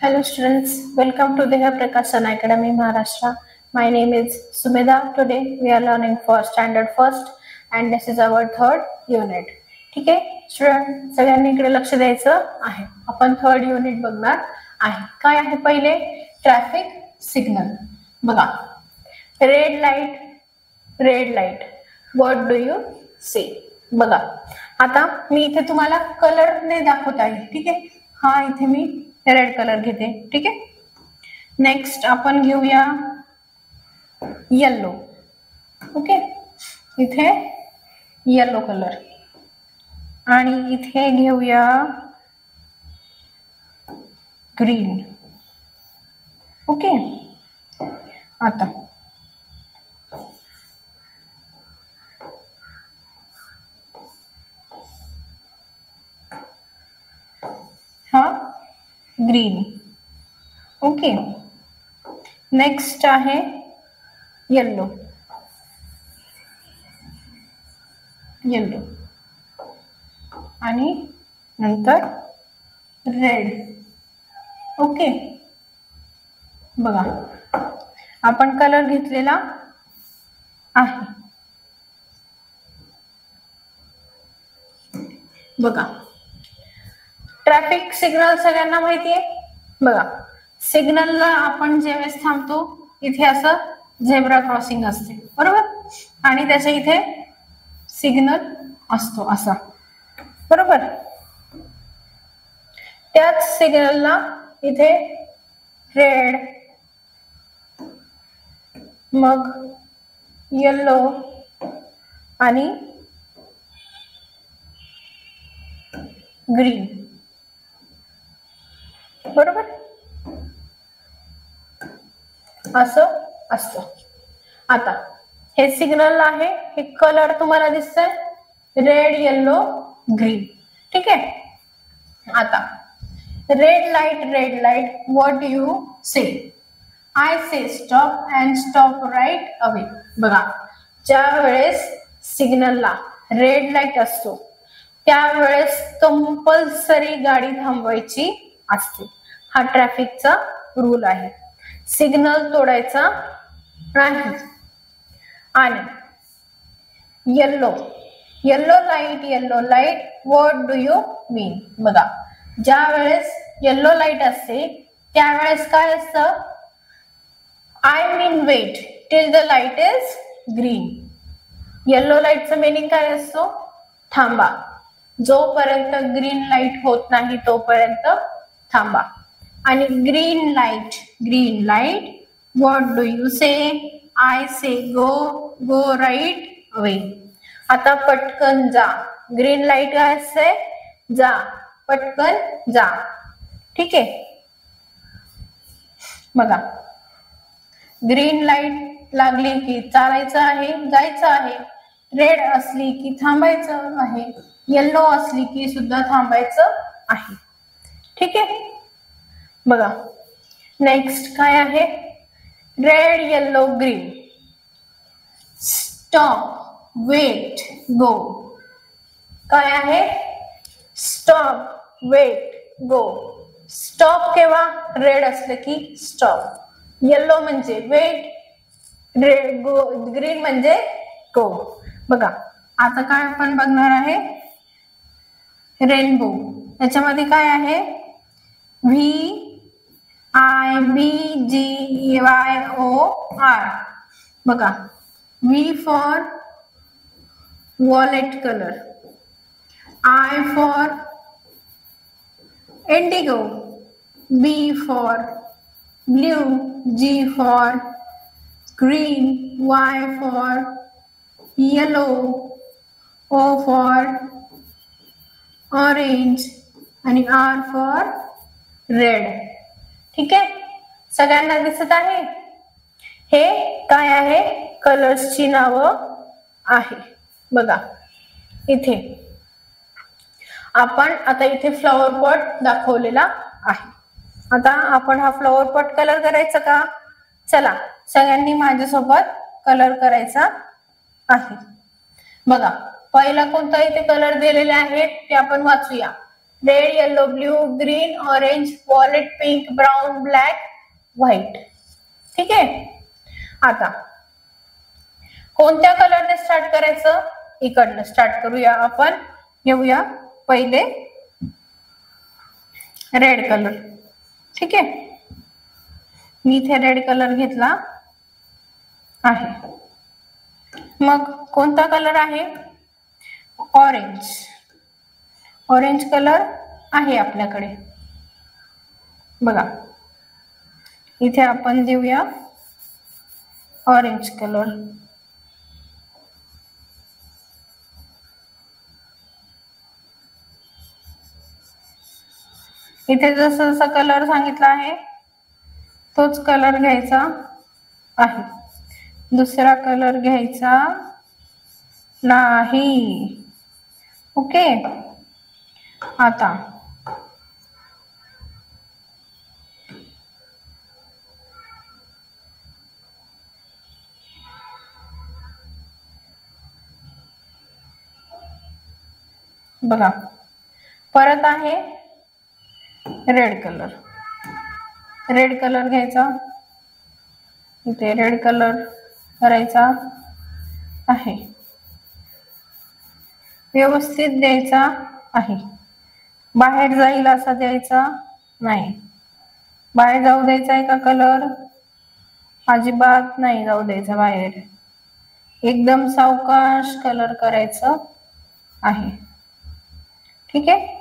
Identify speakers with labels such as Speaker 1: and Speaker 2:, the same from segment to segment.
Speaker 1: Hello students, welcome to Deha Prakashan Academy Maharashtra. My name is Sumedha. Today we are learning for standard first and this is our third unit. ठीक आहे student, सगळ्यांनी इकडे लक्ष द्यायचं आहे. आपण third unit बघणार आहे. काय आहे पहिले? Traffic signal. बघा, red light what do you say. बघा, आता मी इथे तुम्हाला कलरने दाखवत आहे. ठीक आहे, हा इथे मी रेड कलर घेते. ठीक आहे, नेक्स्ट आपण घेऊया येलो. ओके, इथे येलो कलर आणि इथे घेऊया ग्रीन. ओके, आता हा ग्रीन. ओके, नेक्स्ट आहे येलो आणि नंतर रेड. ओके, बघा आपण कलर घेतलेला आहे. बघा, ट्रॅफिक सिग्नल सगळ्यांना माहिती आहे. बघा, सिग्नलला आपण ज्यावेळेस थांबतो इथे असं झेब्रा क्रॉसिंग असते, बरोबर, आणि त्याच्या इथे सिग्नल असतो असा, बरोबर. त्याच सिग्नलला इथे रेड, मग येलो आणि ग्रीन, बरोबर, असं असतं. आता हे सिग्नल आहे, हे कलर तुम्हाला दिसतंय रेड, येलो, ग्रीन. ठीक आहे, आता red light what you say. I say stop and stop right away. बघा, ज्या वेळेस सिग्नलला रेड लाईट असतो त्यावेळेस कंपल्सरी गाडी थांबवायची असते. हा ट्रॅफिकचा रूल आहे, सिग्नल तोडायचा नाही. आणि yellow light what do you mean. बघा, ज्या वेळेस येलो लाईट असते त्यावेळेस काय असतं? I mean wait till the light is green. Yellow लाईटचं मिनिंग काय असतो? थांबा, जोपर्यंत ग्रीन लाईट होत नाही तोपर्यंत थांबा. आणि green light what do you say. I say go right away. आता पटकन जा. ग्रीन लाईट काय असते? जा, पटकन जा. ठीक आहे, बघा, ग्रीन लाईट लागली की चालायचं आहे, जायचं आहे. रेड असली की थांबायचं आहे, येलो असली की सुद्धा थांबायचं आहे. ठीक आहे, बघा, नेक्स्ट काय आहे? Red, yellow, green. Stop, wait, go. काय आहे? Stop, wait, go. स्टॉप केव्हा? रेड असलं की स्टॉप, येलो म्हणजे वेट, रेड गो, ग्रीन म्हणजे गो. बघा, आता काय आपण बघणार आहे? रेनबो. त्याच्यामध्ये काय आहे? VIBGYOR. बघा, V for violet colour, I for Indigo, B for blue, G for green, Y for yellow, O for orange आणि R फॉर रेड. ठीक आहे, सगळ्यांना दिसत आहे? हे काय आहे? कलर्सची नावं आहे. बघा, इथे आपण आता इथे फ्लॉवर पॉट दाखवलेला आहे. आता आपण हा फ्लॉवर पॉट कलर करायचा का? चला, सगळ्यांनी माझ्यासोबत कलर करायचा आहे. बघा, पहिला कोणता इथे कलर दिलेले आहेत ते आपण वाचूया. Red, yellow, blue, green, orange, violet, pink, brown, black, white. ठीक आहे. आता कोणत्या कलरने स्टार्ट करायचं? इकडनं स्टार्ट करूया आपण. घेऊया पहिले रेड कलर. ठीक आहे, मी इथे रेड कलर घेतला आहे. मग कोणता कलर आहे? ऑरेंज. ऑरेंज कलर आहे आपल्याकडे. बघा इथे आपण देऊया ऑरेंज कलर. इथे जसं जसा कलर सांगितला आहे तोच कलर घ्यायचा आहे, दुसरा कलर घ्यायचा नाही. ओके. आता बघा परत आहे रेड कलर. रेड कलर घ्यायचा, इथे रेड कलर करायचा आहे, व्यवस्थित द्यायचा आहे. बाहेर जाईल असा द्यायचा नाही. बाहेर जाऊ द्यायचा आहे का कलर? अजिबात नाही जाऊ द्यायचा बाहेर. एकदम सावकाश कलर करायचं आहे. ठीक आहे,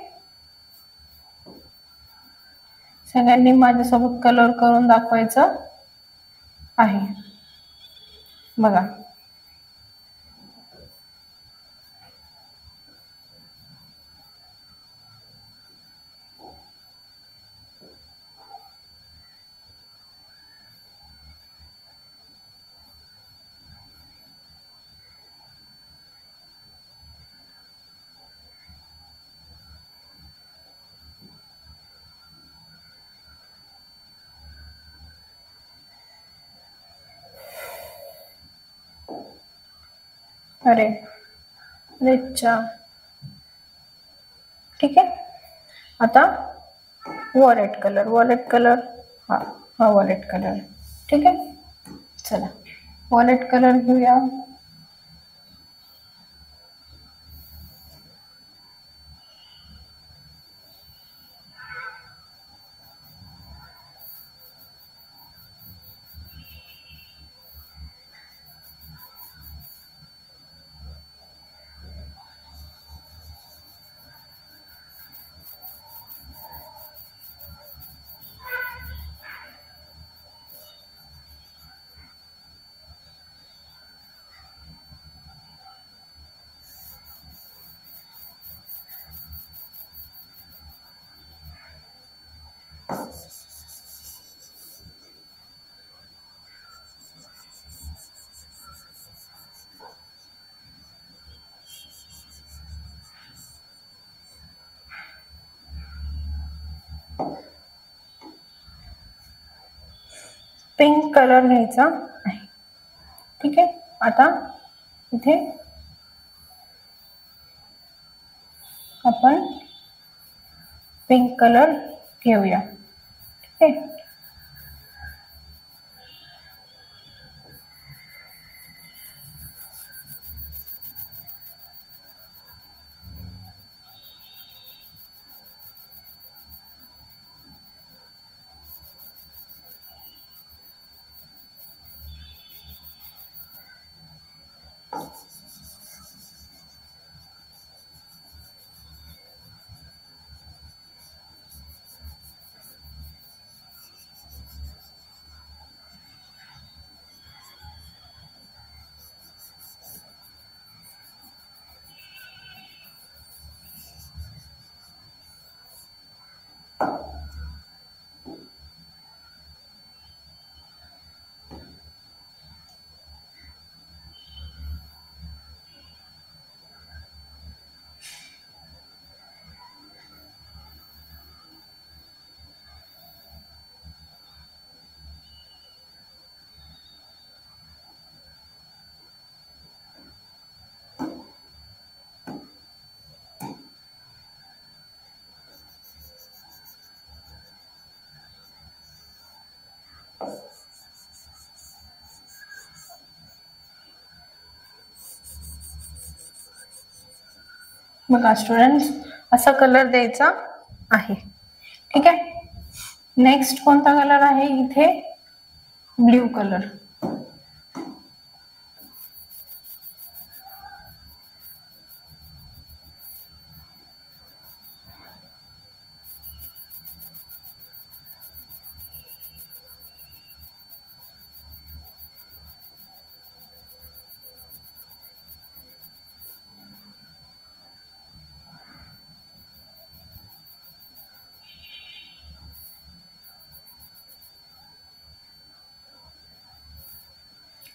Speaker 1: सगळ्यांनी माझ्यासोबत कलर करून दाखवायचं आहे. बघा अरे रेडचा. ठीक आहे, आता वॉलेट कलर. वॉलेट कलर हा हा वॉलेट कलर. ठीक आहे, चला वॉलेट कलर घेऊया. पिंक कलर घ्यायचा आहे. ठीक आहे, आता इथे आपण पिंक कलर घेऊया. ठीक आहे, बघा स्टुडंट्स, असा कलर द्यायचा आहे. ठीक आहे. नेक्स्ट कोणता कलर आहे इथे? Blue colour.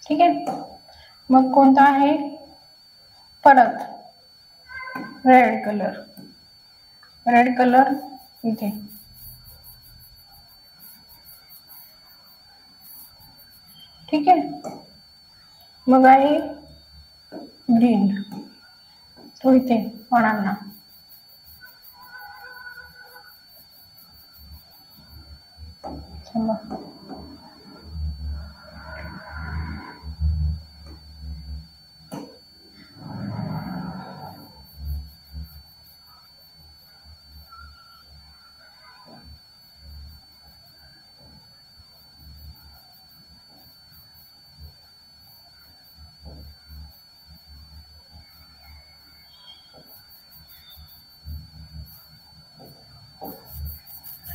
Speaker 1: ठीक आहे. मग कोणता आहे? परत रेड कलर. रेड कलर इथे. ठीक आहे. मग आहे ग्रीन, तो इथे पानांना.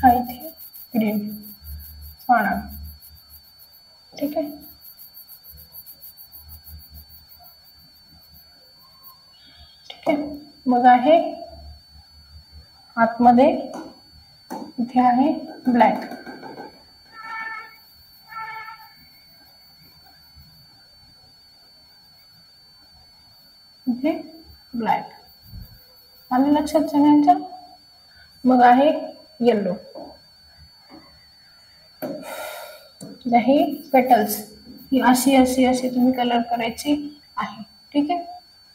Speaker 1: हा इथे ग्रीन पाना. ठीक आहे. ठीक आहे. मग आहे आतमध्ये इथे आहे ब्लॅक. इथे ब्लॅक. आलं लक्षात सगळ्यांच्या? मग आहे येलो. ही पेटल्स ही अशी अशी अशी तुम्ही कलर करायची आहे. ठीक आहे.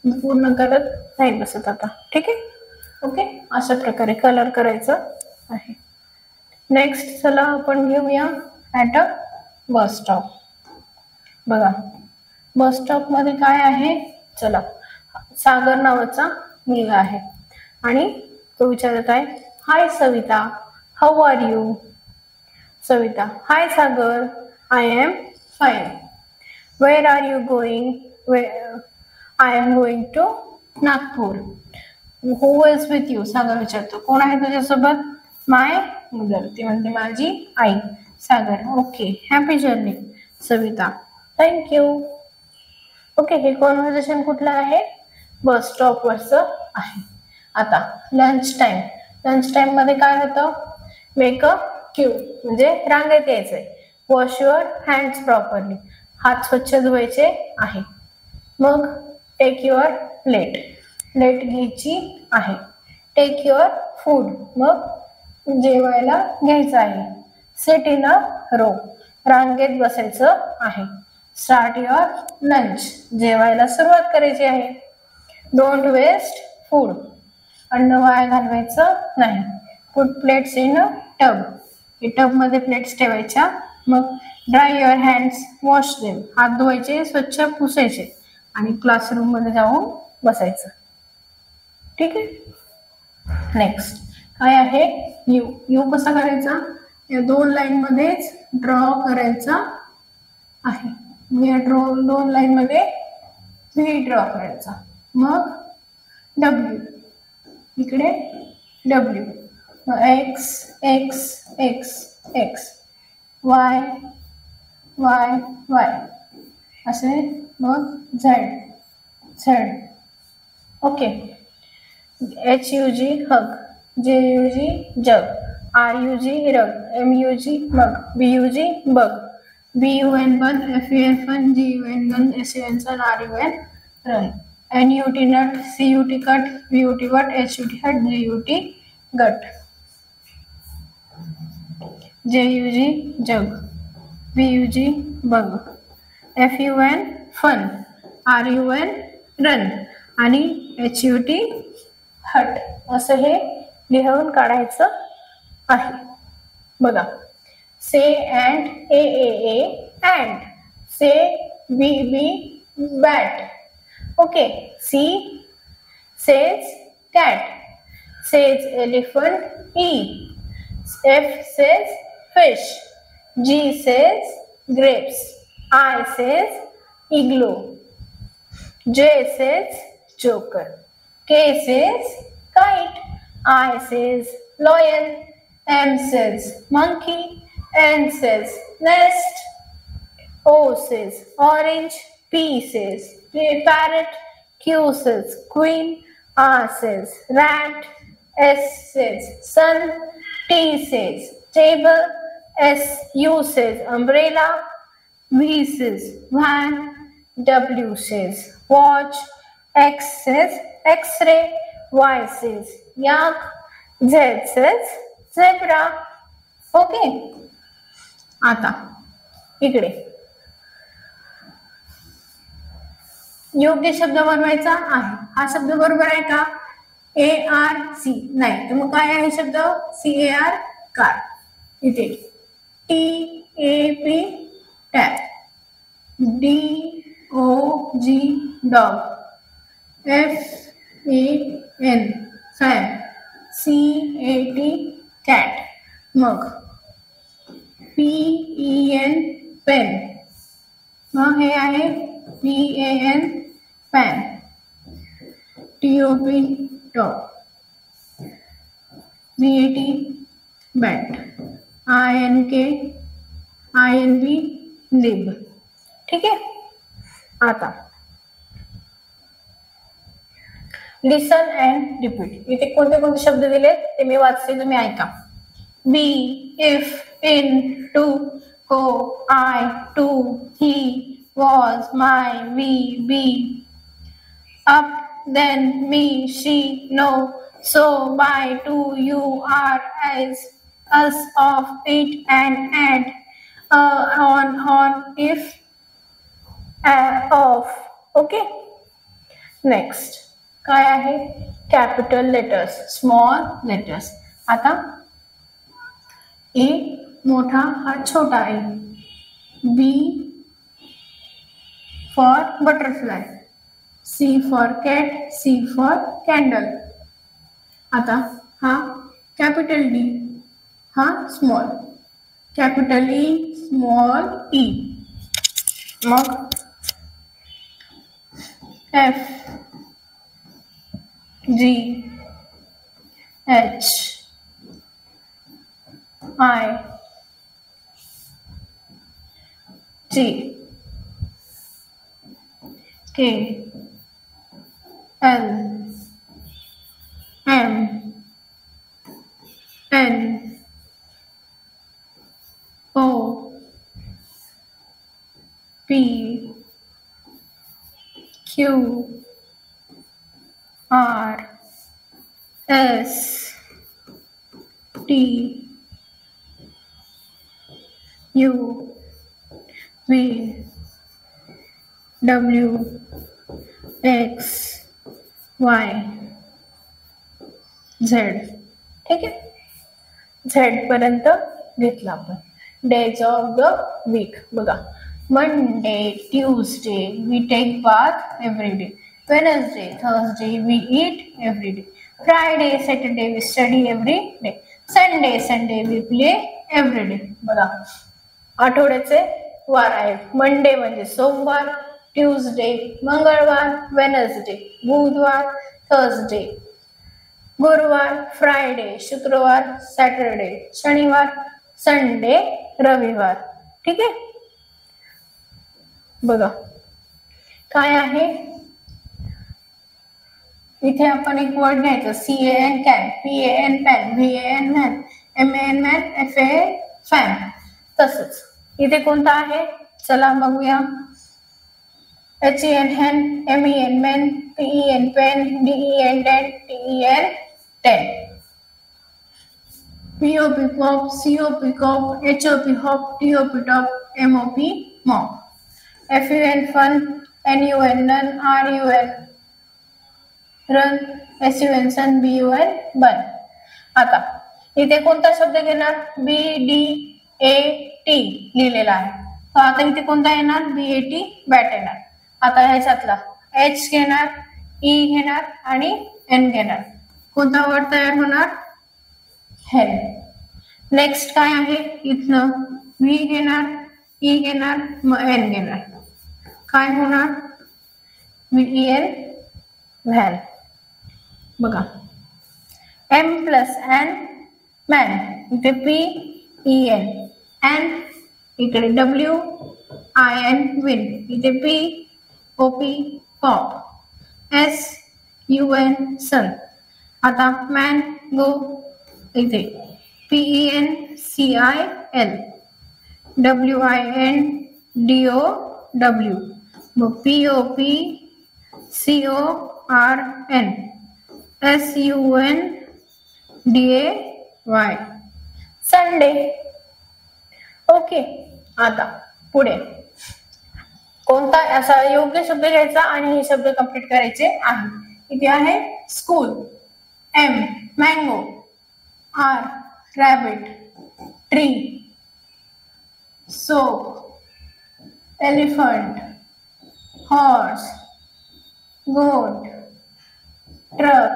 Speaker 1: मी पूर्ण करत नाही बसत आता. ठीक आहे. ओके, अशा प्रकारे कलर करायचं आहे. नेक्स्ट चला आपण घेऊया ॲट अ बस स्टॉप. बघा बस स्टॉप मध्ये काय आहे? चला, सागर नावाचा मुलगा आहे आणि तो विचारत आहे, hi Savita, how are you? Savita, hi Sagar, I am fine. Where are you going? I am going to Nagpur. Who is with you? Sagar विचारतो, कोण आहे तुझ्यासोबत? माय मदर, ती म्हणते माझी आई. Sagar, okay, happy journey. Savita, thank you. Okay, हे कॉन्व्हर्सेशन कुठलं आहे? बस स्टॉप वरचं आहे. आता लंच टाइम. लंच टाइम मध्ये काय होतं? मेक अ क्यू म्हणजे रांगेत यायचंय. वॉश युअर हँड्स प्रॉपरली, हात स्वच्छ धुवायचे आहे. मग टेक युअर प्लेट, प्लेट घ्यायची आहे. टेक युअर फूड, मग जेवायला घ्यायचं आहे. सिट इन अ रो, रांगेत बसायचं आहे. स्टार्ट युअर लंच, जेवायला सुरुवात करायची आहे. डोंट वेस्ट फूड, अन्न वाया घालवायचं नाही. Put plates in a tub, tub मध्ये प्लेट्स ठेवायच्या. मग dry your hands, wash them, हात धुवायचे, स्वच्छ पुसायचे आणि क्लासरूम मध्ये जाऊन बसायचं. ठीक आहे. नेक्स्ट काय आहे? यू. यू कसा करायचा? या दोन लाईन मध्येच ड्रॉ करायचा आहे. या दोन लाईन मध्ये व्ही ड्रॉ करायचा. मग डब्ल्यू, इकडे डब्ल्यू. मग X X X X, Y Y Y असे. मग Z Z. Okay. H U G hug, J U G जग, आर यू जी रग, M U G mug, B U G bug, B U N bun, F U N fun, G U N gun, S U N sun, R U N run, N U T nut, C U T cut, V U T vut, H U T hut, G U T gut, J U G jug, B U G bug, F U N fun, R U N run आणि H U T hut. असं हे लिहून काढायचं आहे. बघा say and a and say b bat. Okay, C says cat, says elephant E, F says fish, G says grapes, I says igloo, J says joker, K says kite, I says lion, M says monkey, N says nest, O says orange, P says parrot, Q says queen, R says rat, S says sun, T says table, U says umbrella, V says van, W says watch, X says x-ray, Y says yak, Z says zebra. Okay, आता इकडे योग्य शब्द बनवायचा आहे. हा शब्द बरोबर आहे का? ARC नाही, तर मग काय आहे शब्द? CAR car. इथे TAP tap, DOG dog, FAN fan, CAT cat, मग PEN पेन, मग हे आहे PAN pan, TOP top, BAT bat, INB nib. ठीक आहे. आता लिसन अँड रिपीट. इथे कोणते कोणते शब्द दिले ते मी वाचते, तुम्ही ऐका. B, if, in, to, go, I, to, he, was, my, we, be, up, then, me, she, no, so, by, to, you, are, as, us, of, it, and, on, if, of. Okay. Next काय आहे? Capital letters, small letters. आता A मोठा हा छोटा आहे. B for butterfly, C for cat, C for candle. आता हा capital D, हा small, capital E, small E. मग F, G, H, I, J, K, L, M, N, O, P, Q, R, S, T, U, V, W, X, Y, Z. ठीक आहे. Z पर्यंत घेतला आपण. Days of the weak बघा. Monday, Tuesday, we take bath every day. Wednesday, Thursday, we eat every day. Friday, Saturday, we study every day. Sunday, we play every day. बघा, आठवड्याचे वार आहेत. मंडे म्हणजे सोमवार, ट्यूजडे मंगळवार, वेनसडे बुधवार, Thursday गुरुवार, फ्रायडे शुक्रवार, सॅटरडे शनिवार, संडे रविवार. ठीक आहे. बघा काय आहे इथे. आपण एक वर्ड घ्यायचं. CAN can, PAN pan, VAN man, MAN man, FAN fan. तसंच इथे कोणता आहे? चला बघूया. HEN hen, MEN men, PEN pen, DEN den, TEN ten. POP pop, COP cop, HOP hop, TOP top, MOP mop. FUN fun, NUN none, RUN run, SUN sun, BUN bun. आता इथे कोणता शब्द घेणार? BD ए टी लिहिलेला आहे. तर आता इथे कोणता येणार? BAT बॅट येणार. आता ह्याच्यातला H घेणार, E घेणार आणि N घेणार. कोणता वर्ड तयार होणार? हेन. नेक्स्ट काय आहे? इथनं V घेणार, E घेणार, मग N घेणार. काय होणार? VEN van. बघा M प्लस N मॅन, इथे PEN N, इकडे WIN विन, इथे POP पॉप, SUN सन. आता मॅन गो इथे PENCIL, WINDOW, मग POPCORN, SUNDAY संडे. ओके. आता पुढे कोणता असा योग्य शब्द घ्यायचा आणि हे शब्द कंप्लीट करायचे आहे. इथे आहे school, M mango, R rabbit, tree, soap, elephant, horse, goat, truck,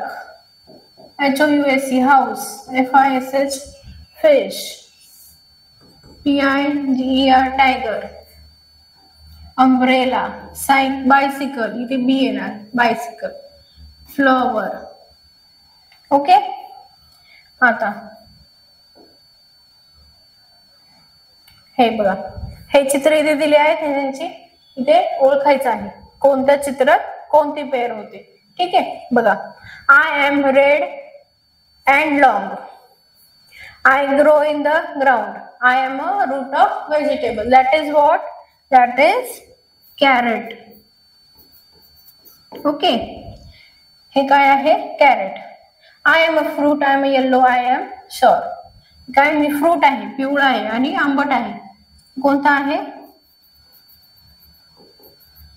Speaker 1: HOUSE house, FISH fish, TIGER tiger, umbrella, bicycle, इथे B येणार बायसिकल, फ्लॉवर. ओके. आता हे बघा, हे चित्र इथे दिले आहेत, त्यांची इथे ओळखायचं आहे कोणत्या चित्रात कोणती पेअर होते. ठीक आहे. बघा, I am red and long, I grow in the ground, I am a root of vegetable, that is what? That is carrot. Okay. हे काय आहे? Carrot. I am a fruit, I am a yellow, I am sure. काय? मी fruit आहे, पिवळा आहे आणि आंबट आहे. कोणता आहे?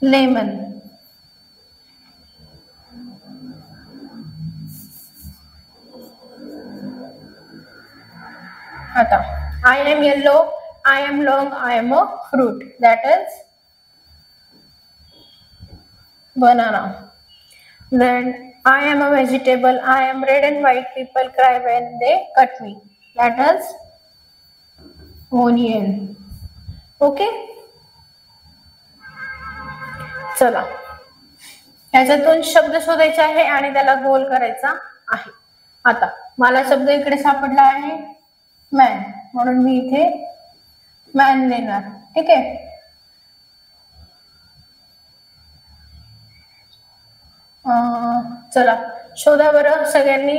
Speaker 1: लेमन. आता I am yellow, I am long, I am a fruit, that is banana. Then I am a vegetable, I am red and white, people cry when they cut me, that is onion. Okay. चला, ह्याच्यातून शब्द शोधायचा आहे आणि त्याला गोल करायचा आहे. आता मला शब्द इकडे सापडला आहे मॅन, म्हणून मी इथे मॅन लिहिणार. ठीक आहे. चला शोधा बरं सगळ्यांनी.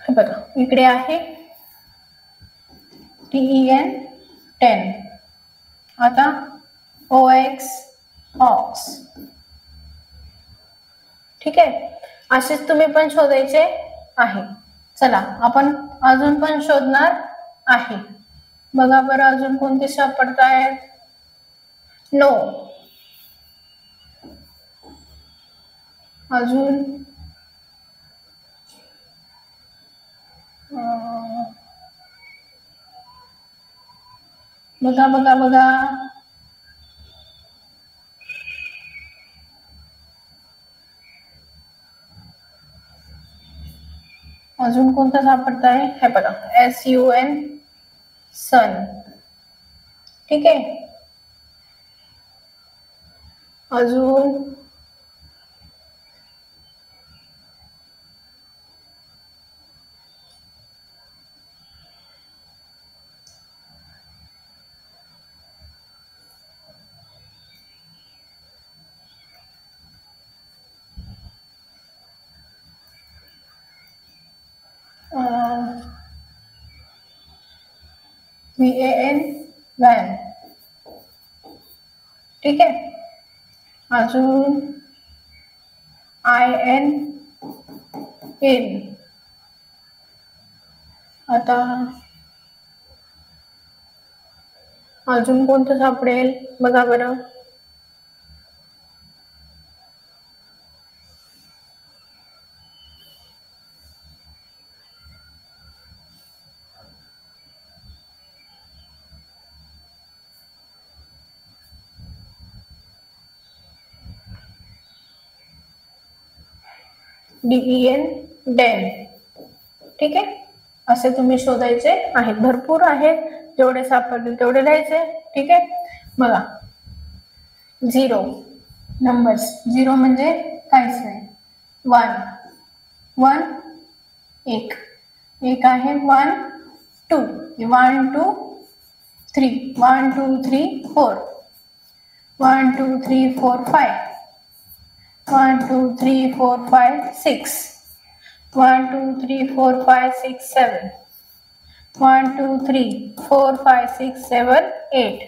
Speaker 1: बघा इकडे आहे TEN 10, आता OX ऑक्स. ठीक आहे. असेच तुम्ही पण शोधायचे आहे. चला आपण अजून पण शोधणार आहे. बघा बरं अजून कोणते सापडत आहेत? नो. अजून बघा बघा बघा, अजून कोणता सापडत आहे? हे बघा SUN सन. ठीक आहे. अजून VAN व्हॅन. ठीक आहे. अजून IN इन. आता अजून कोणतं सापडेल बघा बरं. DEN den. ठीक आहे, असे तुम्ही शोधायचे आहेत. भरपूर आहेत, जेवढे सापडतील तेवढे लिहायचे. ठीक आहे, बघा 0 नंबर्स. 0 म्हणजे काहीच नाही. 1 एक आहे. 1 2 1 2 3 1 2 3 4 1 2 3 4 5 1 2 3 4 5 6 1 2 3 4 5 6 7 1 2 3 4 5 6 7 8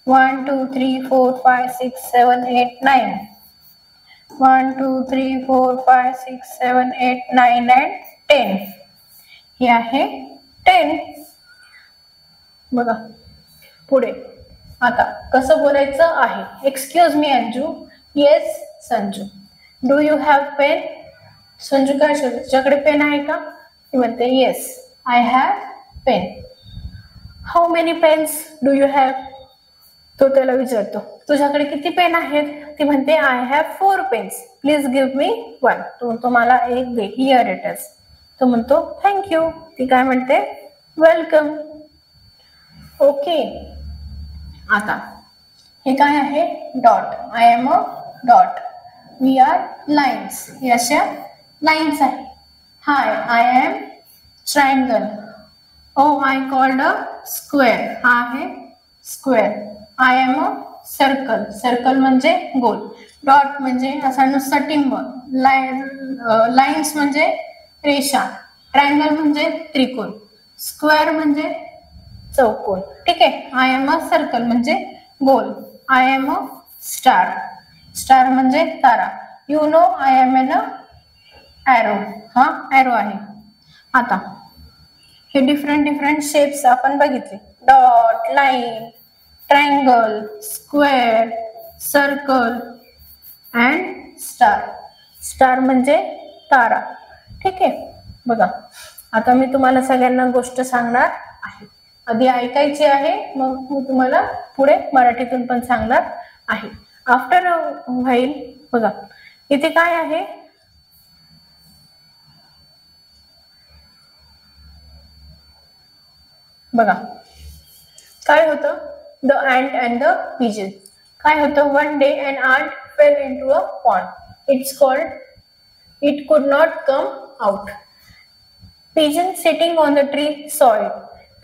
Speaker 1: 1 2 3 4 5 6 7 8 9 1 2 3 4 5 6 7 8 9 and 10. हे आहे 10. बघा पुढे आता कसं बोलायचं आहे. Excuse me Anju. Yes Sanju. Do you have pen. Sanju काय शोधते, तुझ्याकडे पेन आहे का. ती म्हणते yes I have pen. How many pens do you have. तो त्याला विचारतो तुझ्याकडे किती पेन आहेत. ती म्हणते I have 4 pens. Please give me 1. तो म्हणतो मला एक दे. Here it is. तो म्हणतो थँक्यू. ती काय म्हणते वेलकम. ओके, आता हे काय आहे dot. I am a dot. We are lines. हे अशा लाईन्स आहे. Hi I am triangle. Oh I called a square. हा आहे square. I am a circle. Circle म्हणजे गोल. डॉट म्हणजे असा नुसता टिंब. लाईन्स म्हणजे रेषा. ट्रायंगल म्हणजे त्रिकोण. स्क्वेअर म्हणजे चौकोन. ठीक आहे. आय एम अ सर्कल म्हणजे गोल. I am a star. Star म्हणजे तारा. You know I am an arrow. हा ॲरो आहे. आता हे डिफरंट शेप्स आपण बघितले. Dot, line, triangle, square, circle and star. Star म्हणजे तारा. ठीक आहे, बघा आता मी तुम्हाला सगळ्यांना गोष्ट सांगणार आहे. आधी ऐकायची आहे, मग मी तुम्हाला पुढे मराठीतून पण सांगणार आहे. After a while. बघा इथे काय आहे. बघा काय होतं. The ant and the pigeon. काय होतं. One day an ant fell into a pond. It's called. It could not come out. Pigeon sitting on the tree saw it.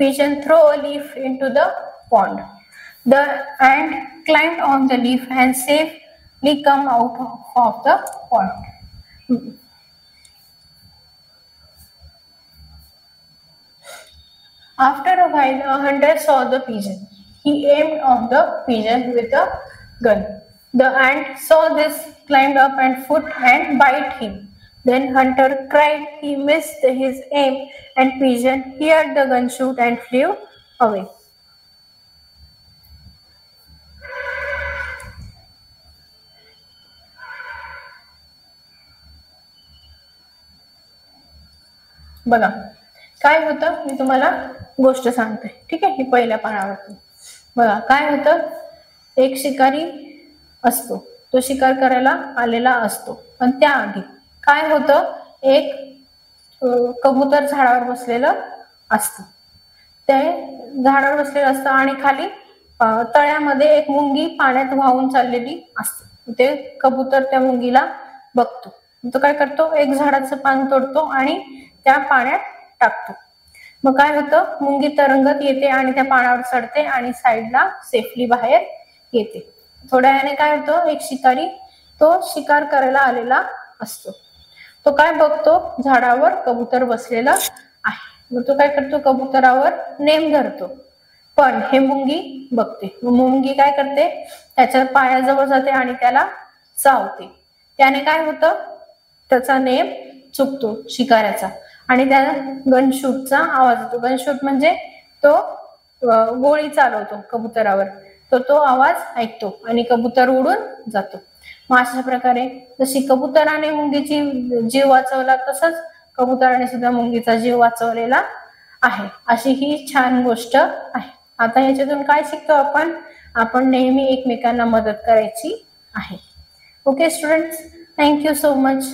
Speaker 1: Pigeon threw a leaf into the pond. The ant climbed on the leaf and safely come out of the pond. After a while, a hunter saw the pigeon. He aimed on the pigeon with a gun. The ant saw this, climbed up and foot and bite him. Then hunter cried. He missed his aim, and pigeon heard the gun shoot and flew away. बघा काय होतं. मी तुम्हाला गोष्ट सांगते. ठीक आहे, ही पहिल्या पानावरती. बघा काय होतं. एक शिकारी असतो. तो शिकार करायला आलेला असतो. पण त्याआधी काय होतं. एक कबूतर झाडावर बसलेलं असतं. ते झाडावर बसलेलं असतं आणि खाली तळ्यामध्ये एक मुंगी पाण्यात वाहून चाललेली असते. ते कबूतर त्या मुंगीला बघतो. तो काय करतो. एक झाडाचं पान तोडतो आणि त्या पाण्यात टाकतो. मग काय होतं. मुंगी तरंगत येते आणि त्या पानावर चढते आणि साईडला सेफली बाहेर येते. थोड्या वेळाने काय होतं. एक शिकारी तो शिकार करायला आलेला असतो. तो काय बघतो. झाडावर कबूतर बसलेला आहे. मग तो काय करतो. कबुतरावर नेम धरतो. पण हे मुंगी बघते. मुंगी काय करते. त्याच्या पायाजवळ जाते आणि त्याला चावते. त्याने काय होतं. त्याचा नेम चुकतो शिकाऱ्याचा आणि त्या गनशूटचा आवाज येतो. गनशूट म्हणजे तो गोळी चालवतो कबुतरावर. तो आवाज ऐकतो आणि कबूतर उडून जातो. मग अशा प्रकारे जशी कबुतराने मुंगीची जीव वाचवला तसंच कबुतराने सुद्धा मुंगीचा जीव वाचवलेला आहे. अशी ही छान गोष्ट आहे. आता ह्याच्यातून काय शिकतो आपण. आपण नेहमी एकमेकांना मदत करायची आहे. Okay students, thank you so much.